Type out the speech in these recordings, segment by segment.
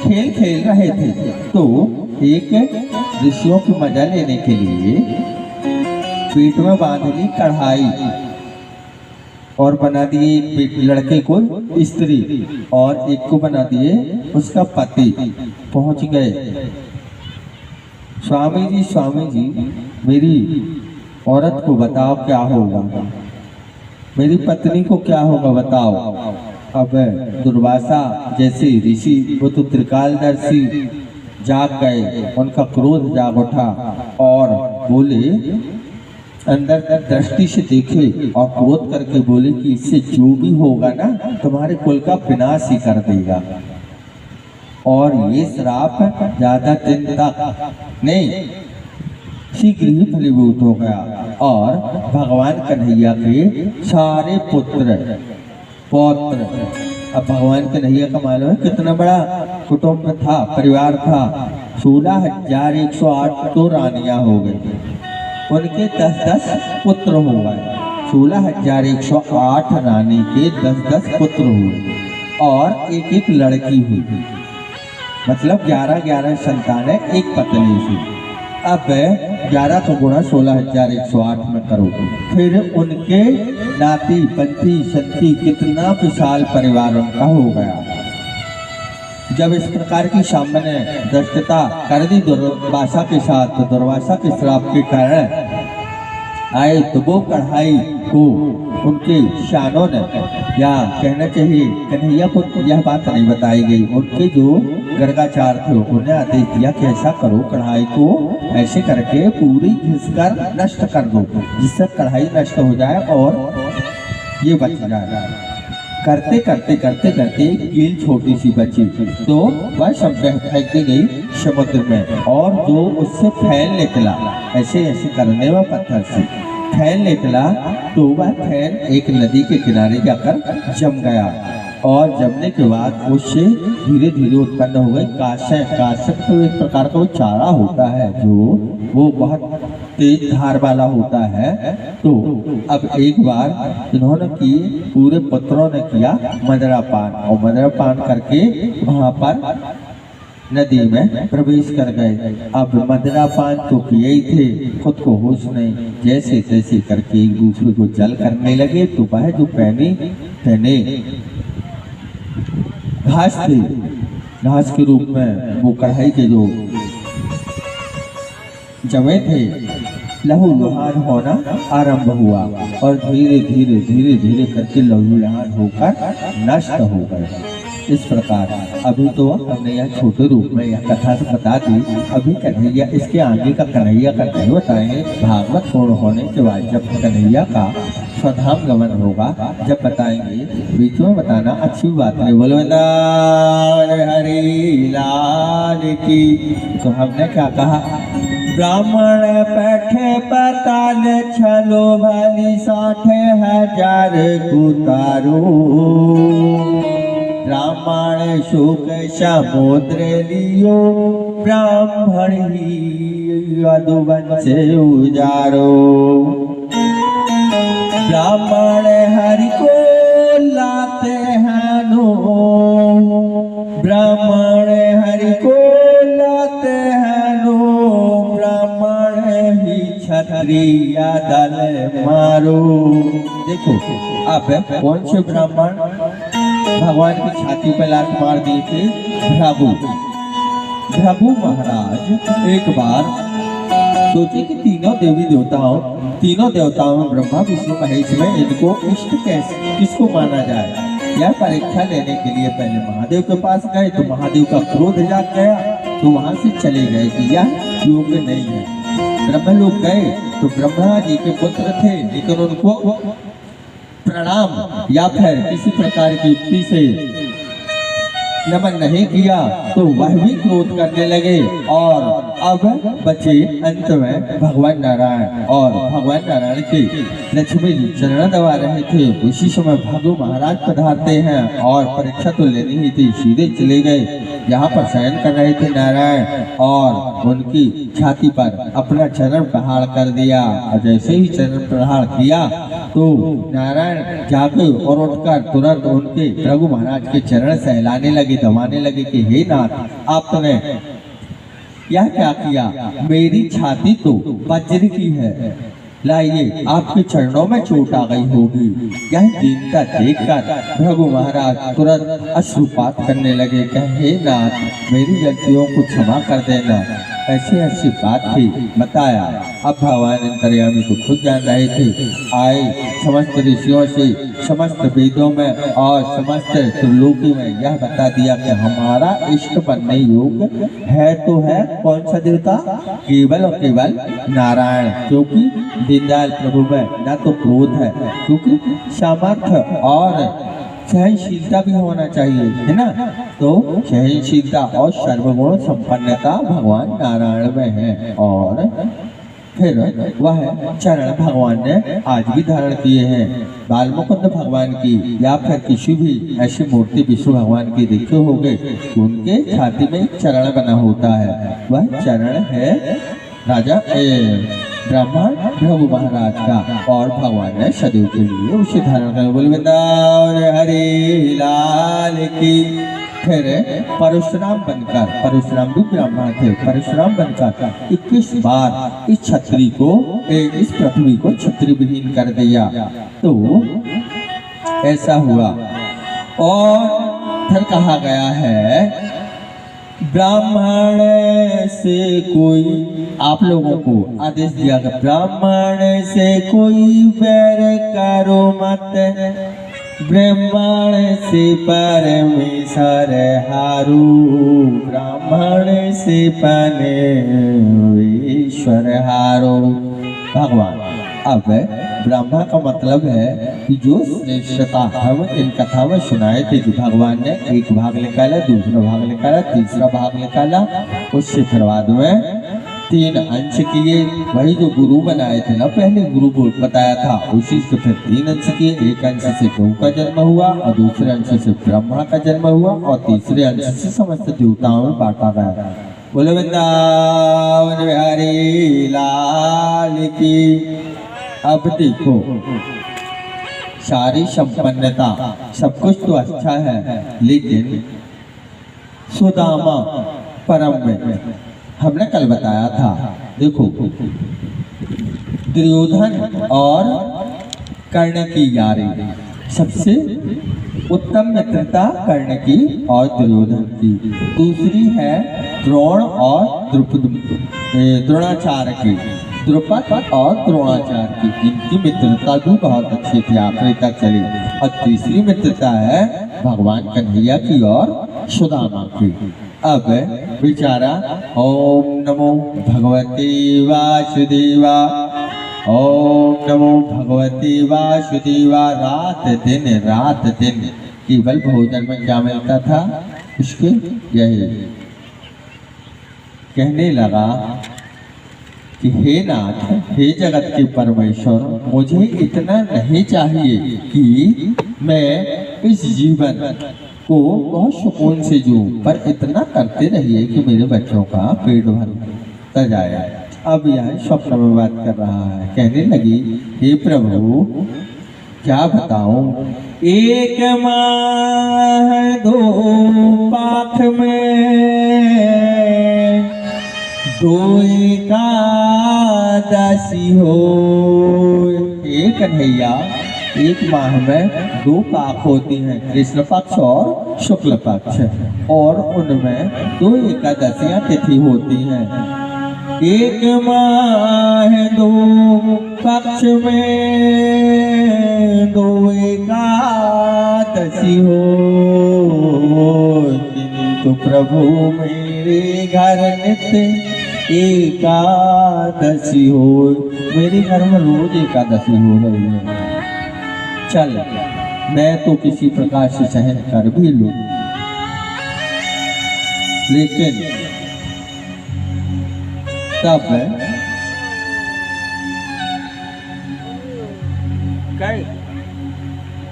खेल खेल रहे थे तो एक ऋषियों की मजा लेने के लिए पीठ में बांध ली कढ़ाई और बना दिए एक लड़के को स्त्री और एक को बना दिए उसका पति। पहुंच गए, स्वामी जी मेरी औरत को बताओ क्या होगा, मेरी पत्नी को क्या होगा बताओ। अब दुर्वासा जैसे ऋषि वो तो त्रिकालदर्शी जाग गए, उनका क्रोध जाग उठा और बोले, अंदर दृष्टि से देखे और क्रोध करके बोले कि इससे जो भी होगा ना तुम्हारे कुल का विनाश ही कर देगा और ये श्राप ज्यादा दिन तक नहीं शीघ्र ही फलीभूत हो गया। और भगवान कन्हैया के सारे पुत्र पौत्र, अब भगवान कन्हैया का मालूम है कितना बड़ा कुटुंब था, परिवार था। 16,108 तो रानियां हो गई, उनके 10-10 पुत्र हो गए। 16,108 रानी के 10-10 पुत्र हुए और एक लड़की हुई, मतलब 11-11 संतान है एक पत्नी से। अब 11 को गुणा 16,108 में करो, फिर उनके नाती पंथी संती कितना विशाल परिवार उनका हो गया। जब इस प्रकार की सामान्य दृष्टता कर दी दुर्वासा के साथ, तो दुर्वासा के श्राप के कारण आए तो वो कढ़ाई को उनके शानों ने, या कहना चाहिए कन्हैया को यह बात नहीं बताई गई, उनके जो गर्गाचार थे उन्हें आदेश दिया कि ऐसा करो, कढ़ाई को ऐसे करके पूरी घिसकर नष्ट कर दो जिससे कढ़ाई नष्ट हो जाए और ये बच जाए। करते करते करते करते एक कील छोटी सी बची तो वह सब फेंक दी गई समुद्र में, और जो उससे फैल निकला ऐसे ऐसे करने में पत्थर से फैल निकला तो वह फैल एक नदी के किनारे जाकर जम गया और जमने के बाद उससे धीरे धीरे उत्पन्न हो गई काशक। काशक तो एक प्रकार का वो चारा होता है जो वो बहुत तेज धार वाला होता है। तो अब एक बार इन्होंने की, पूरे पुत्रों ने किया मदरापान, और मदरापान करके वहां पर नदी में प्रवेश कर गए। अब मदरापान तो किए ही थे, खुद को होश नहीं, जैसे तैसे करके एक दूसरे को जल करने लगे। तो वह जो पहने घास थे, घास के रूप में वो कढ़ाई के जो जमे थे, लहू लुहान होना आरंभ हुआ और धीरे धीरे धीरे धीरे करके लहू लुहान होकर नष्ट हो गए। इस प्रकार अभी तो हमने यह छोटे रूप में यह कथा से बता दी। अभी कन्हैया, इसके आगे का कन्हैया का नहीं बताएंगे, भागवत पूर्ण होने के बाद जब कन्हैया का स्वधाम गमन होगा जब बताएंगे। बीच में बताना अच्छी बात नहीं, बोलो हरि लाल की। तो हमने क्या कहा, ब्राह्मण बैठे पताल छलो भली 60,000 कुतारो, ब्राह्मण शोक समुद्र लियो, ब्राह्मण ही यदुवंश उजारो। ब्राह्मण हरि को लाते हैं नो, ब्राह्मण हरि को लाते हैं नो, ब्राह्मण ही क्षत्रिय दल मारो। देखो अब कौन से ब्राह्मण भगवान की छाती पर लात मार दिए थे? भृगु महाराज एक बार सोचे कि तीनों देवताओं में ब्रह्मा विष्णु महेश में इनको इष्ट किसको माना जाए। यह परीक्षा लेने के लिए पहले महादेव के पास गए तो महादेव का क्रोध जाग गया, तो वहां से चले गए कि यह योग्य नहीं है। ब्रह्म लोग गए तो ब्रह्मा जी के पुत्र थे, लेकिन उनको प्रणाम या फिर किसी प्रकार की युक्ति से नमन नहीं किया तो वह भी क्रोध करने लगे। और अब बचे अंत में भगवान नारायण, और भगवान नारायण के लक्ष्मी जी चरण दबा रहे थे। उसी समय भृगु महाराज पधारते हैं और परीक्षा तो लेनी ही थी, सीधे चले गए यहाँ पर शयन कर रहे थे नारायण, और उनकी छाती पर अपना चरण प्रहार कर दिया। और जैसे ही चरण प्रहार किया तो नारायण जाके और उठकर तुरंत उनके रघु महाराज के चरण सहलाने लगे, दबाने लगे कि हे नाथ, आपने यह क्या किया? मेरी छाती तो वज्र की है, लाइए आपके चरणों में चोट आ गई होगी। यह दीनता देखकर रघु महाराज तुरंत अश्रुपात करने लगे, कहे नाथ, मेरी गलतियों को क्षमा कर देना। ऐसी ऐसी बात थी, बताया। अब भगवान अंतर्यामी को खुद जान रहे थे। आए समस्त ऋषियों से, समस्त वेदों में और समस्त त्रिलोकी में यह बता दिया कि हमारा इष्ट बनने योग्य है तो है कौन सा देवता? केवल और केवल नारायण, क्योंकि दीनदयाल प्रभु में न तो क्रोध है, क्योंकि सामर्थ्य और सहनशीलता भी होना चाहिए, है ना? तो सहनशीलता और सर्वगुण संपन्नता भगवान नारायण में है। और फिर वह चरण भगवान ने आज भी धारण किए हैं। बालमुकुंद भगवान की या फिर किसी भी ऐसी मूर्ति विष्णु भगवान की देखे होंगे, उनके छाती में एक चरण बना होता है। वह चरण है राजा ब्राह्मण रघु महाराज का, और भगवान ने सदैव के लिए उसे धारण कर बोले वृंदावन हरि लाल की। फिर परशुराम बनकर, परशुराम भी ब्राह्मण थे, परशुराम बनकर 21 बार इस छत्री को, इस पृथ्वी को छत्री विहीन कर दिया। तो ऐसा हुआ। और फिर कहा गया है ब्राह्मण से कोई, आप लोगों को आदेश दिया कि ब्राह्मण से कोई बैर करो मत, ब्राह्मण से परमेश्वर हारू, ब्राह्मण से परमेश्वर हारो। भगवान अब ब्रह्मा का मतलब है कि जो श्रेष्ठता हम इन कथा में सुनाए थे कि भगवान ने एक भाग निकाला, दूसरा भाग निकाला, तीसरा भाग निकाला, उससे फिर बाद में 3 अंश किए। वही जो गुरु बनाए थे ना, पहले गुरु को बताया था, उसी से फिर 3 अंश किए। एक अंश से गौ का जन्म हुआ, और दूसरे अंश से ब्रह्मा का जन्म हुआ, और तीसरे अंश से समस्त देवताओं में बांटा गया। बोले वृंदावन बिहारी लाल की। अब देखो, सारी संपन्नता सब कुछ तो अच्छा है, लेकिन सुदामा परम में हमने कल बताया था। देखो, दुर्योधन और कर्ण की यारी, सबसे उत्तम मित्रता कर्ण की और दुर्योधन की। दूसरी है द्रोण और द्रोणाचार्य की, द्रुपद और द्रोणाचार्य की। इनकी मित्रता भी बहुत अच्छी थी, आखिरी तक चली। और तीसरी मित्रता है भगवान कन्हैया की और सुदामा की। अब बेचारा ओम नमो भगवते वासुदेवा, ओम नमो भगवते वासुदेवा। रात दिन केवल भोजन में क्या मिलता था उसके, यही कहने लगा कि हे नाथ, हे जगत के परमेश्वर, मुझे इतना नहीं चाहिए कि मैं इस जीवन को बहुत सुकून से जीऊं, पर इतना करते रहिए कि मेरे बच्चों का पेट भर जाए। अब यह स्वप्न में बात कर रहा है। कहने लगी, हे प्रभु, क्या बताऊं, एक माह 2 पाख में 2 एकादशी हो। एक कन्हैया, एक माह में 2 पाक होती हैं, कृष्ण पक्ष और शुक्ल पक्ष, और उनमें 2 एकादशियां तिथि होती हैं। एक माह 2 पक्ष में 2 एकादशी हो, किंतु प्रभु मेरे घर नित्य एकादशी हो। मेरे घर में रोज एकादशी हो रही है। चल, मैं तो किसी प्रकार से सहन कर भी लूं, लेकिन तब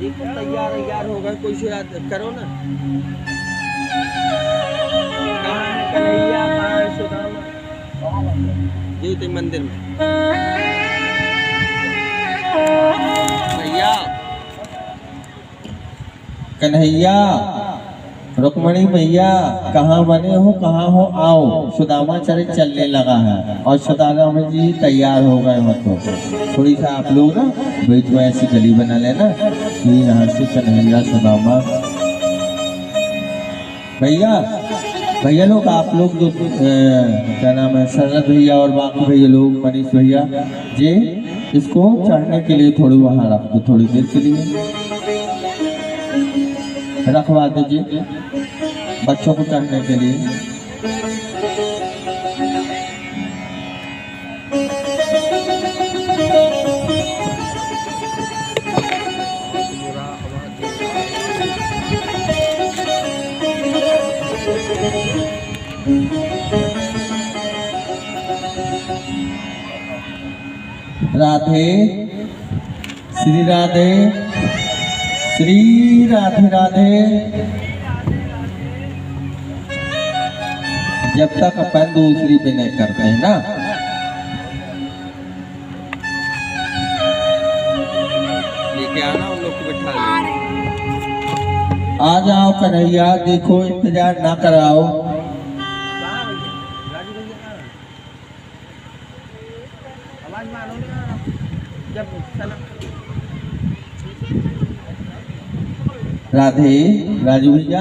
देखो तैयार हो गए, कोई से करो ना। कन्हैया सुदामा मंदिर में कन्हैया, रुक्मणी मैया, कहाँ बने हो, कहाँ हो, आओ। सुदामा चलने लगा है और सुदामा जी तैयार हो गए हो। तो थोड़ी सा आप लोग ना बीच में ऐसी गली बना लेना कि यहाँ से कन्हैया सुदामा। भैया भैया लोग, आप लोग जो क्या नाम है, शरद भैया और बाकी भैया लोग, मनीष भैया जी, इसको चढ़ने के लिए थोड़ी वहाँ रख दो, थोड़ी देर के लिए रखवा दीजिए बच्चों को चढ़ने के लिए। राधे श्री राधे, श्री राधे राधे। जब तक अपन दूसरी पे नहीं करते हैं ना, लेके आना उन लोग को बिठा। आ जाओ कन्हैया, देखो इंतजार ना कराओ। राधे, राजू भैया।